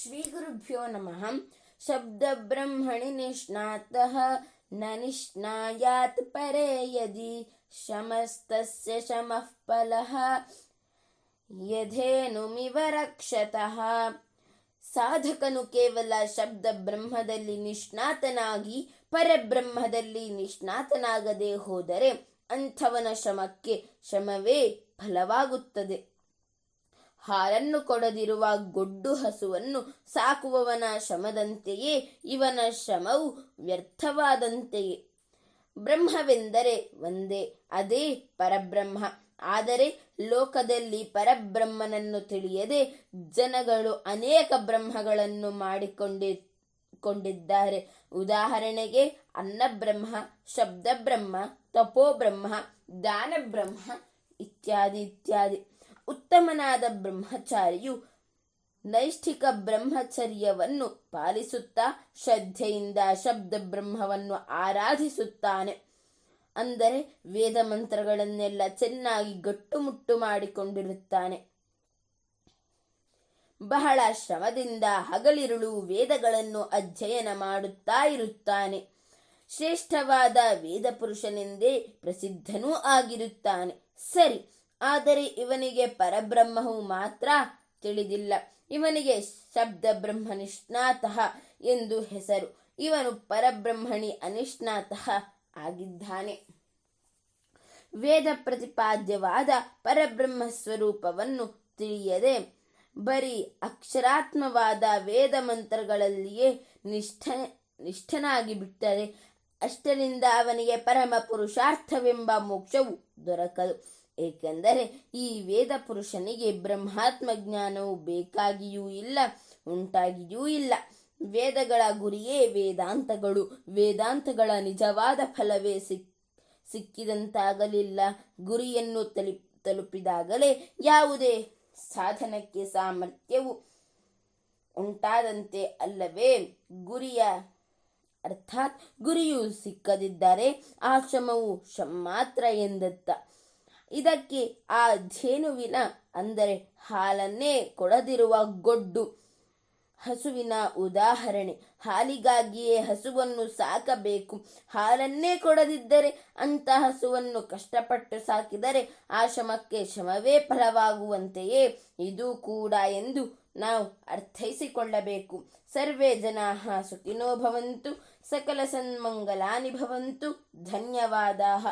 ಶ್ರೀ ಗುರುಭ್ಯೋ ನಮಃ. ಶಬ್ದ ಬ್ರಹ್ಮಣಿ ನಿಷ್ಣಾತಃ ನ ನಿಷ್ಣಾಯಾತ್ ಪರೇ ಯದಿ ಶಮಸ್ತಸ್ಯ ಶಮಃ ಫಲಃ ಯಧೇನುಮಿವ ರಕ್ಷತಃ. ಸಾಧಕನು ಕೇವಲ ಶಬ್ದ ಬ್ರಹ್ಮದಲ್ಲಿ ನಿಷ್ಣಾತನಾಗಿ ಪರಬ್ರಹ್ಮದಲ್ಲಿ ನಿಷ್ಣಾತನಾಗದೆ ಹೋದರೆ ಅಂಥವನ ಶ್ರಮಕ್ಕೆ ಶ್ರಮವೇ ಫಲವಾಗುತ್ತದೆ. ಹಾಲನ್ನು ಕೊಡದಿರುವ ಗೊಡ್ಡು ಹಸುವನ್ನು ಸಾಕುವವನ ಶ್ರಮದಂತೆಯೇ ಇವನ ಶ್ರಮವು ವ್ಯರ್ಥವಾದಂತೆಯೇ. ಬ್ರಹ್ಮವೆಂದರೆ ಒಂದೇ, ಅದೇ ಪರಬ್ರಹ್ಮ. ಆದರೆ ಲೋಕದಲ್ಲಿ ಪರಬ್ರಹ್ಮನನ್ನು ತಿಳಿಯದೆ ಜನಗಳು ಅನೇಕ ಬ್ರಹ್ಮಗಳನ್ನು ಮಾಡಿಕೊಂಡಿದ್ದಾರೆ. ಉದಾಹರಣೆಗೆ ಅನ್ನಬ್ರಹ್ಮ, ಶಬ್ದಬ್ರಹ್ಮ, ತಪೋಬ್ರಹ್ಮ, ದಾನಬ್ರಹ್ಮ ಇತ್ಯಾದಿ ಇತ್ಯಾದಿ. ಉತ್ತಮನಾದ ಬ್ರಹ್ಮಚಾರಿಯು ನೈಷ್ಠಿಕ ಬ್ರಹ್ಮಚರ್ಯವನ್ನು ಪಾಲಿಸುತ್ತಾ ಶ್ರದ್ಧೆಯಿಂದ ಶಬ್ದ ಬ್ರಹ್ಮವನ್ನು ಆರಾಧಿಸುತ್ತಾನೆ. ಅಂದರೆ ವೇದ ಮಂತ್ರಗಳನ್ನೆಲ್ಲ ಚೆನ್ನಾಗಿ ಗಟ್ಟುಮುಟ್ಟು ಮಾಡಿಕೊಂಡಿರುತ್ತಾನೆ. ಬಹಳ ಶ್ರಮದಿಂದ ಹಗಲಿರುಳು ವೇದಗಳನ್ನು ಅಧ್ಯಯನ ಮಾಡುತ್ತಾ ಇರುತ್ತಾನೆ. ಶ್ರೇಷ್ಠವಾದ ವೇದ ಪುರುಷನೆಂದೇ ಪ್ರಸಿದ್ಧನೂ ಆಗಿರುತ್ತಾನೆ. ಸರಿ, ಆದರೆ ಇವನಿಗೆ ಪರಬ್ರಹ್ಮವು ಮಾತ್ರ ತಿಳಿದಿಲ್ಲ. ಇವನಿಗೆ ಶಬ್ದ ಬ್ರಹ್ಮ ನಿಷ್ಣಾತಃ ಎಂದು ಹೆಸರು. ಇವನು ಪರಬ್ರಹ್ಮಣಿ ಅನಿಷ್ಣಾತಃ ಆಗಿದ್ದಾನೆ. ವೇದ ಪ್ರತಿಪಾದ್ಯವಾದ ಪರಬ್ರಹ್ಮ ಸ್ವರೂಪವನ್ನು ತಿಳಿಯದೆ ಬರೀ ಅಕ್ಷರಾತ್ಮವಾದ ವೇದ ಮಂತ್ರಗಳಲ್ಲಿಯೇ ನಿಷ್ಠನಾಗಿ ಬಿಟ್ಟರೆ ಅಷ್ಟರಿಂದ ಅವನಿಗೆ ಪರಮ ಪುರುಷಾರ್ಥವೆಂಬ ಮೋಕ್ಷವು ದೊರಕದು. ಏಕೆಂದರೆ ಈ ವೇದ ಪುರುಷನಿಗೆ ಬ್ರಹ್ಮಾತ್ಮ ಜ್ಞಾನವು ಬೇಕಾಗಿಯೂ ಇಲ್ಲ, ಉಂಟಾಗಿಯೂ ಇಲ್ಲ. ವೇದಗಳ ಗುರಿಯೇ ವೇದಾಂತಗಳು. ವೇದಾಂತಗಳ ನಿಜವಾದ ಫಲವೇ ಸಿಕ್ಕಿದಂತಾಗಲಿಲ್ಲ. ಗುರಿಯನ್ನು ತಲುಪಿದಾಗಲೇ ಯಾವುದೇ ಸಾಧನಕ್ಕೆ ಸಾಮರ್ಥ್ಯವು ಉಂಟಾದಂತೆ ಅಲ್ಲವೇ? ಅರ್ಥಾತ್ ಗುರಿಯು ಸಿಕ್ಕದಿದ್ದರೆ ಆ ಶ್ರಮವು ಮಾತ್ರ ಎಂದರ್ಥ. ಇದಕ್ಕೆ ಆ ಧೇನುವಿನ ಅಂದರೆ ಹಾಲನ್ನೇ ಕೊಡದಿರುವ ಗೊಡ್ಡು ಹಸುವಿನ ಉದಾಹರಣೆ. ಹಾಲಿಗಾಗಿಯೇ ಹಸುವನ್ನು ಸಾಕಬೇಕು. ಹಾಲನ್ನೇ ಕೊಡದಿದ್ದರೆ ಅಂಥ ಹಸುವನ್ನು ಕಷ್ಟಪಟ್ಟು ಸಾಕಿದರೆ ಆ ಶ್ರಮಕ್ಕೆ ಶ್ರಮವೇ ಫಲವಾಗುವಂತೆಯೇ ಇದು ಕೂಡ ಎಂದು ನಾವು ಅರ್ಥೈಸಿಕೊಳ್ಳಬೇಕು. ಸರ್ವೇ ಜನಾಃ ಸುಖಿನೋ ಭವಂತು, ಸಕಲ ಸನ್ಮಂಗಲಾನಿ ಭವಂತು. ಧನ್ಯವಾದಾಃ.